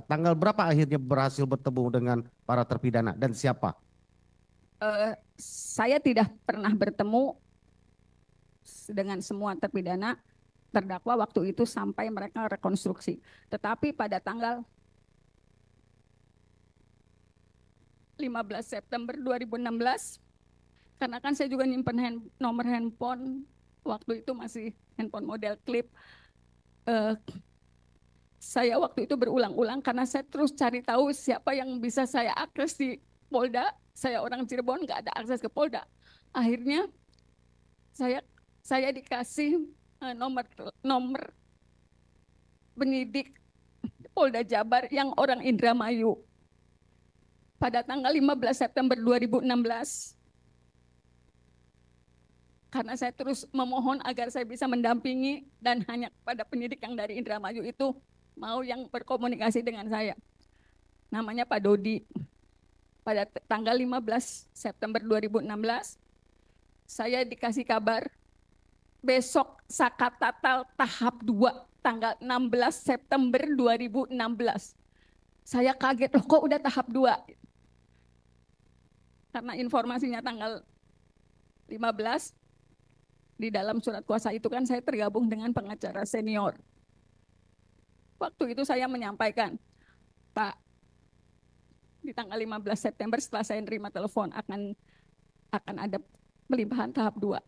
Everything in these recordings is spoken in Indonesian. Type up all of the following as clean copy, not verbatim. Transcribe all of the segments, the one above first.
Tanggal berapa akhirnya berhasil bertemu dengan para terpidana dan siapa? Saya tidak pernah bertemu dengan semua terpidana terdakwa waktu itu sampai mereka rekonstruksi. Tetapi pada tanggal 15 September 2016, karena kan saya juga nyimpen nomor handphone, waktu itu masih handphone model klip. Eh, saya waktu itu berulang-ulang karena saya terus cari tahu siapa yang bisa saya akses di Polda. Saya orang Cirebon, nggak ada akses ke Polda. Akhirnya saya saya dikasih nomor nomor penyidik Polda Jabar yang orang Indramayu. Pada tanggal 15 September 2016, karena saya terus memohon agar saya bisa mendampingi dan hanya pada penyidik yang dari Indramayu itu mau yang berkomunikasi dengan saya. Namanya Pak Dodi. Pada tanggal 15 September 2016, saya dikasih kabar besok Sakatatal tahap 2 tanggal 16 September 2016. Saya kaget, loh kok udah tahap 2? Karena informasinya tanggal 15, di dalam surat kuasa itu kan saya tergabung dengan pengacara senior. Waktu itu saya menyampaikan, Pak, di tanggal 15 September setelah saya nerima telepon akan ada pelimpahan tahap 2.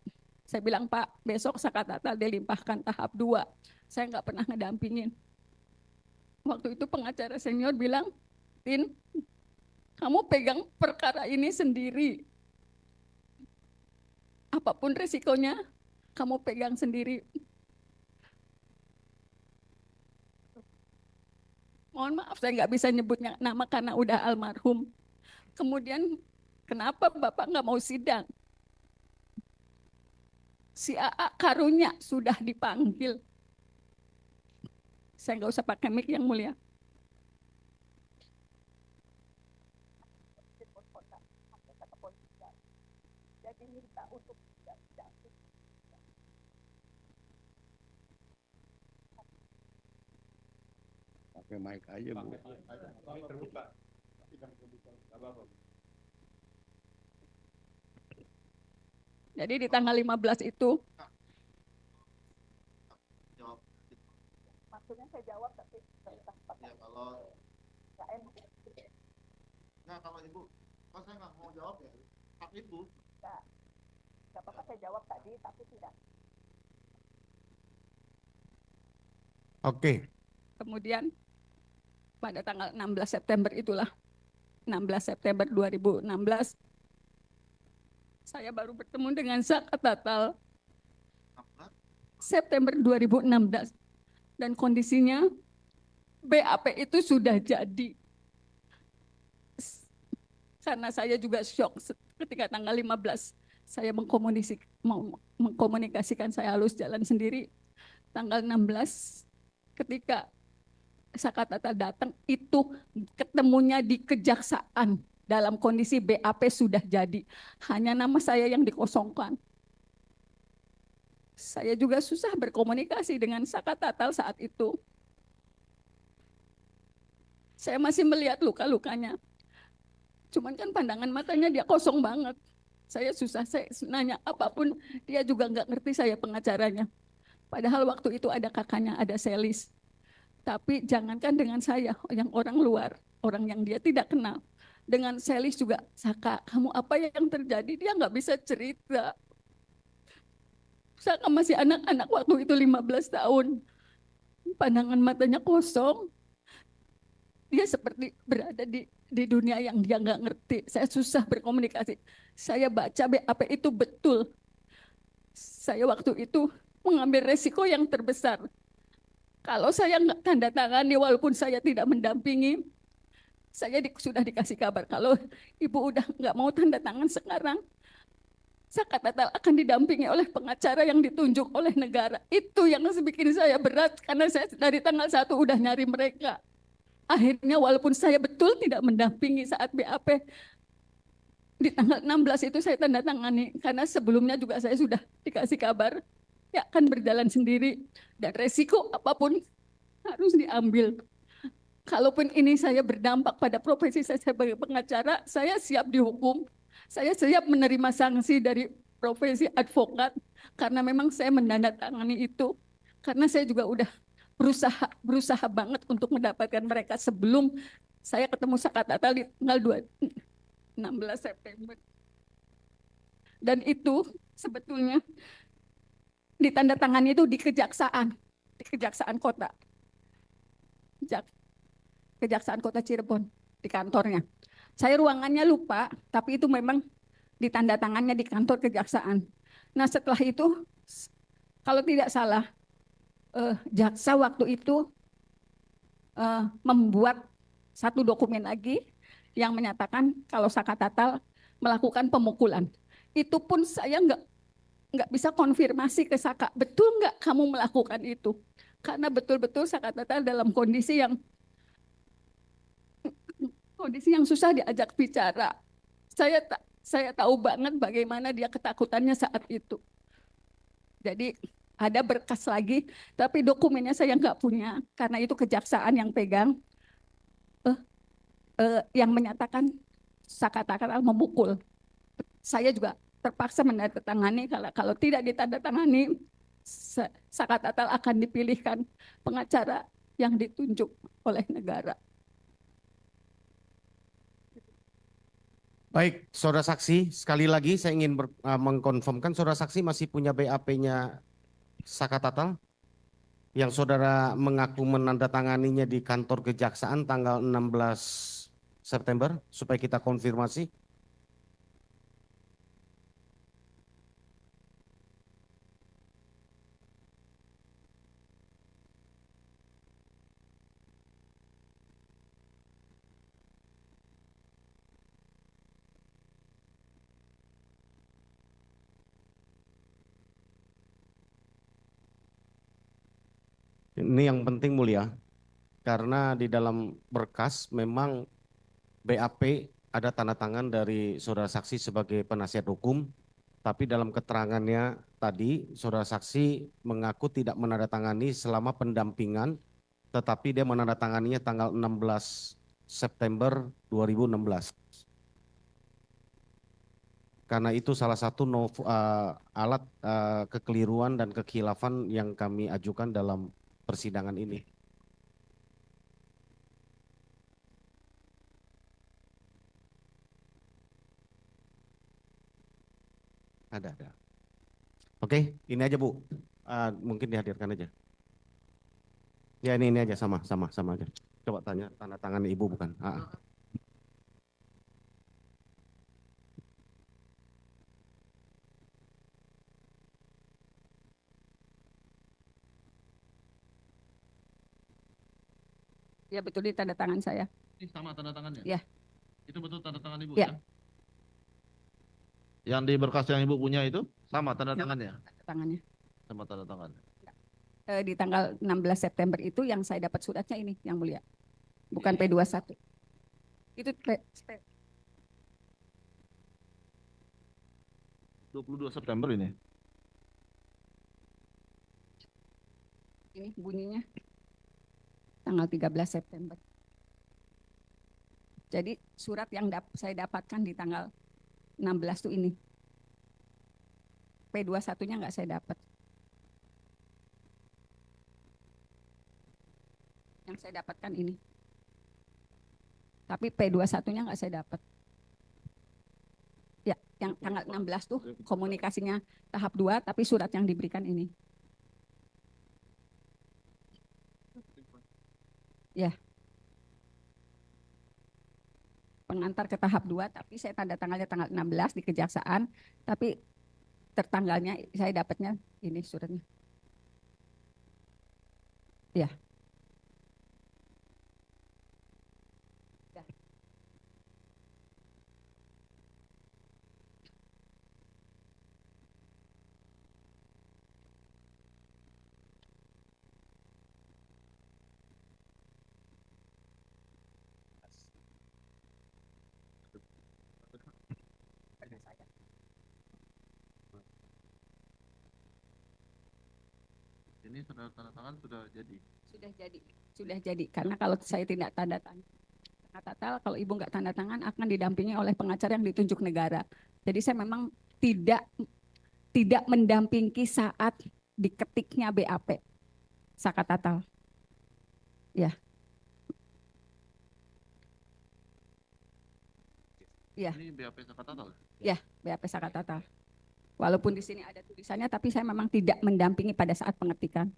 Saya bilang, Pak, besok Sakatatal dilimpahkan tahap 2. Saya nggak pernah ngedampingin. Waktu itu pengacara senior bilang, Tin, kamu pegang perkara ini sendiri. Apapun resikonya, kamu pegang sendiri. Mohon maaf, saya nggak bisa nyebutnya nama karena udah almarhum. Kemudian, kenapa Bapak nggak mau sidang? Si AA Karunya sudah dipanggil. Saya nggak usah pakai mic yang mulia. Jadi minta untuk Pakai mic aja, Bu. Terbuka. Jadi di tanggal 15 itu, maksudnya saya jawab tapi saya Ya kalau nggak enak. nggak kalau ibu, kalau saya nggak mau jawab ya hak ibu. Nggak apa-apa saya jawab tadi tapi tidak. Oke, Kemudian pada tanggal 16 September itulah, 16 September 2016, saya baru bertemu dengan Sakatatal September 2016. Dan kondisinya BAP itu sudah jadi. Karena saya juga shock ketika tanggal 15 saya mengkomunikasikan saya halus jalan sendiri. Tanggal 16 ketika Sakatatal datang itu ketemunya di kejaksaan dalam kondisi BAP sudah jadi. Hanya nama saya yang dikosongkan. Saya juga susah berkomunikasi dengan Sakatatal saat itu. Saya masih melihat luka-lukanya. Cuman kan pandangan matanya dia kosong banget. Saya susah, saya nanya apapun, dia juga nggak ngerti saya pengacaranya. Padahal waktu itu ada kakaknya, ada Selis. Tapi jangankan dengan saya, yang orang luar, orang yang dia tidak kenal. Dengan Selis juga, Saka, kamu apa yang terjadi? Dia nggak bisa cerita. Saka masih anak-anak waktu itu 15 tahun. Pandangan matanya kosong. Dia seperti berada di dunia yang dia nggak ngerti. Saya susah berkomunikasi. Saya baca BAP itu betul. Saya waktu itu mengambil resiko yang terbesar. Kalau saya nggak tanda tangani, walaupun saya tidak mendampingi, saya sudah dikasih kabar kalau ibu udah nggak mau tanda tangan sekarang, Sakatatal akan didampingi oleh pengacara yang ditunjuk oleh negara. Itu yang bikin saya berat karena saya dari tanggal 1 udah nyari mereka. Akhirnya walaupun saya betul tidak mendampingi saat BAP, di tanggal 16 itu saya tanda tangani karena sebelumnya juga saya sudah dikasih kabar ya akan berjalan sendiri dan resiko apapun harus diambil. kalaupun ini saya berdampak pada profesi saya sebagai pengacara, saya siap dihukum. Saya siap menerima sanksi dari profesi advokat karena memang saya menandatangani itu. Karena saya juga udah berusaha banget untuk mendapatkan mereka sebelum saya ketemu Sakatatal di tanggal 16 September. Dan itu sebetulnya ditandatangani itu di Kejaksaan Kota. Kejaksaan Kota Cirebon di kantornya. Saya ruangannya lupa, tapi itu memang ditandatangannya di kantor kejaksaan. Nah setelah itu, kalau tidak salah, jaksa waktu itu membuat satu dokumen lagi yang menyatakan kalau Sakatatal melakukan pemukulan. Itu pun saya nggak bisa konfirmasi ke Saka, betul nggak kamu melakukan itu? Karena betul-betul Sakatatal dalam kondisi yang susah diajak bicara. Saya tahu banget bagaimana dia ketakutannya saat itu. Jadi ada berkas lagi, tapi dokumennya saya nggak punya karena itu kejaksaan yang pegang, yang menyatakan Sakatatal memukul. Saya juga terpaksa menandatangani. Kalau tidak ditandatangani, Sakatatal akan dipilihkan pengacara yang ditunjuk oleh negara. Baik, saudara saksi, sekali lagi saya ingin mengkonfirmkan saudara saksi masih punya BAP-nya Sakatatal yang saudara mengaku menandatanganinya di kantor kejaksaan tanggal 16 September supaya kita konfirmasi. Ini yang penting mulia, karena di dalam berkas memang BAP ada tanda tangan dari saudara saksi sebagai penasihat hukum, tapi dalam keterangannya tadi saudara saksi mengaku tidak menandatangani selama pendampingan, tetapi dia menandatanganinya tanggal 16 September 2016. Karena itu salah satu alat kekeliruan dan kekhilafan yang kami ajukan dalam persidangan ini. Ada. Oke, ini aja Bu. Mungkin dihadirkan aja. Ya ini aja sama aja. Coba tanya tanda tangan Ibu bukan? Ya betul di tanda tangan saya. Ini sama tanda tangannya? Ya. Itu betul tanda tangan Ibu Ya. ya? Yang di berkas yang Ibu punya itu sama tanda Ya, tangannya? tanda tangannya. Sama tanda tangannya. Di tanggal 16 September itu yang saya dapat suratnya ini yang mulia. Bukan P21. Itu 22 September ini. ini bunyinya tanggal 13 September. Jadi surat yang saya dapatkan di tanggal 16 itu ini. P21-nya nggak saya dapat. Yang saya dapatkan ini. Tapi P21-nya nggak saya dapat. Ya, yang tanggal 16 tuh komunikasinya tahap 2, tapi surat yang diberikan ini. Ya. Pengantar ke tahap 2, tapi saya tanda tanggalnya tanggal 16 di kejaksaan, tapi tertanggalnya saya dapatnya ini suratnya. Ya. Ini ini sudah tanda tangan sudah jadi. Sudah jadi. Karena kalau saya tidak tanda tangan, kata kalau ibu nggak tanda tangan akan didampingi oleh pengacara yang ditunjuk negara. Jadi saya memang tidak mendampingi saat diketiknya BAP Sakatatal. Ya. Ya. Ini BAP Sakatatal. Ya, BAP Sakatatal. Walaupun di sini ada tulisannya, tapi saya memang tidak mendampingi pada saat pengetikan.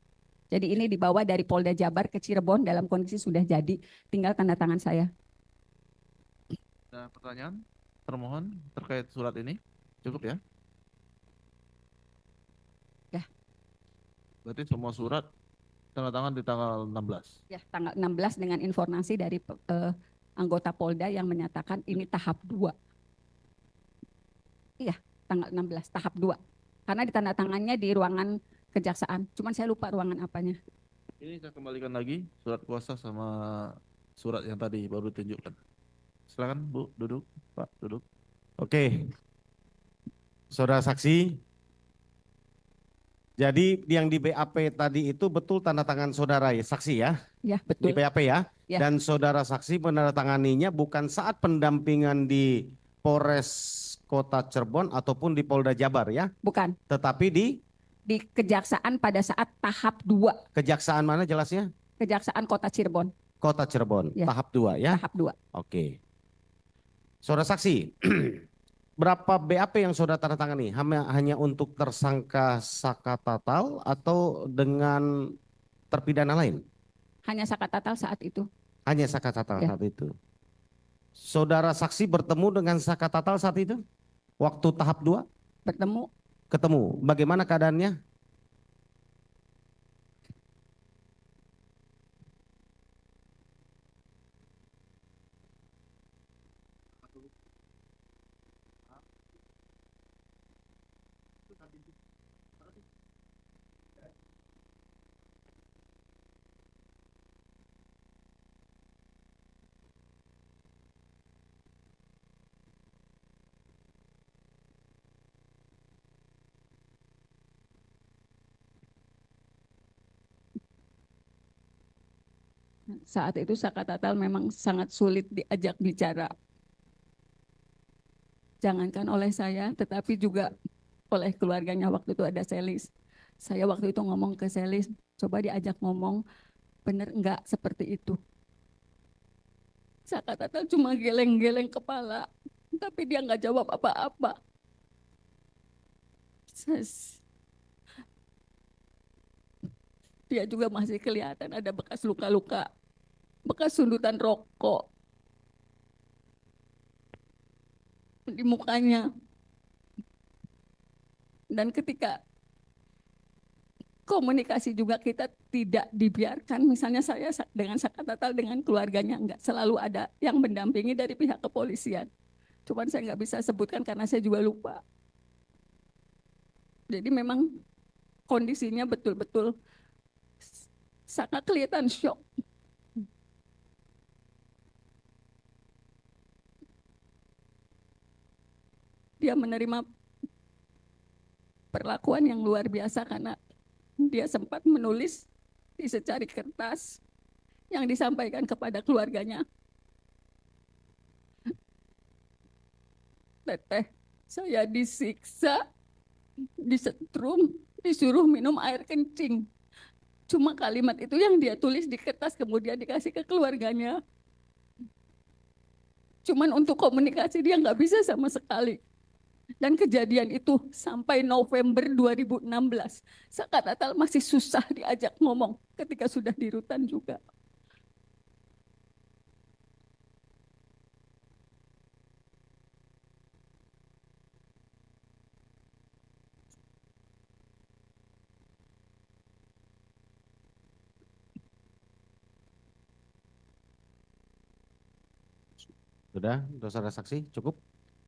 Jadi ini dibawa dari Polda Jabar ke Cirebon dalam kondisi sudah jadi, tinggal tanda tangan saya. Ada pertanyaan termohon terkait surat ini? Cukup ya? Ya. Berarti semua surat tanda tangan di tanggal 16. Ya, tanggal 16 dengan informasi dari anggota Polda yang menyatakan ini tahap 2. Iya, tanggal 16 tahap 2. Karena ditandatangannya di ruangan kejaksaan. Cuman saya lupa ruangan apanya. Ini saya kembalikan lagi surat kuasa sama surat yang tadi baru ditunjukkan. Silakan Bu, duduk. Pak, duduk. Oke. Saudara saksi, jadi yang di BAP tadi itu betul tanda tangan saudara ya, saksi ya? Ya, Di betul. BAP ya? Ya. Dan saudara saksi menandatanganinya bukan saat pendampingan di Polres Kota Cirebon ataupun di Polda Jabar ya? Bukan. Tetapi di Kejaksaan pada saat tahap 2. kejaksaan mana jelasnya? Kejaksaan Kota Cirebon. Kota Cirebon, Ya. tahap 2 ya? Tahap 2. Oke. Saudara saksi, berapa BAP yang saudara tanda tangani? Hanya untuk tersangka Sakatatal atau dengan terpidana lain? Hanya Sakatatal saat itu. Hanya Sakatatal Ya. saat itu. Saudara saksi bertemu dengan Sakatatal saat itu? Waktu tahap 2? Bertemu. Ketemu. Bagaimana keadaannya? Saat itu Sakatatal memang sangat sulit diajak bicara. Jangankan oleh saya, tetapi juga oleh keluarganya. Waktu itu ada Selis. Saya waktu itu ngomong ke Selis, coba diajak ngomong, bener enggak seperti itu. Sakatatal cuma geleng-geleng kepala, tapi dia nggak jawab apa-apa. Dia juga masih kelihatan ada bekas luka-luka, bekas sundutan rokok di mukanya. Dan ketika komunikasi juga kita tidak dibiarkan, misalnya saya dengan Sakatatal dengan keluarganya enggak selalu ada yang mendampingi dari pihak kepolisian. Cuman saya nggak bisa sebutkan karena saya juga lupa. Jadi memang kondisinya betul-betul sangat kelihatan syok. Dia menerima perlakuan yang luar biasa karena dia sempat menulis di secari kertas yang disampaikan kepada keluarganya. Teteh, saya disiksa, disetrum, disuruh minum air kencing. Cuma kalimat itu yang dia tulis di kertas kemudian dikasih ke keluarganya. Cuman untuk komunikasi dia nggak bisa sama sekali. Dan kejadian itu sampai November 2016. Sakatatal masih susah diajak ngomong ketika sudah di rutan juga. Sudah, saudara saksi, cukup?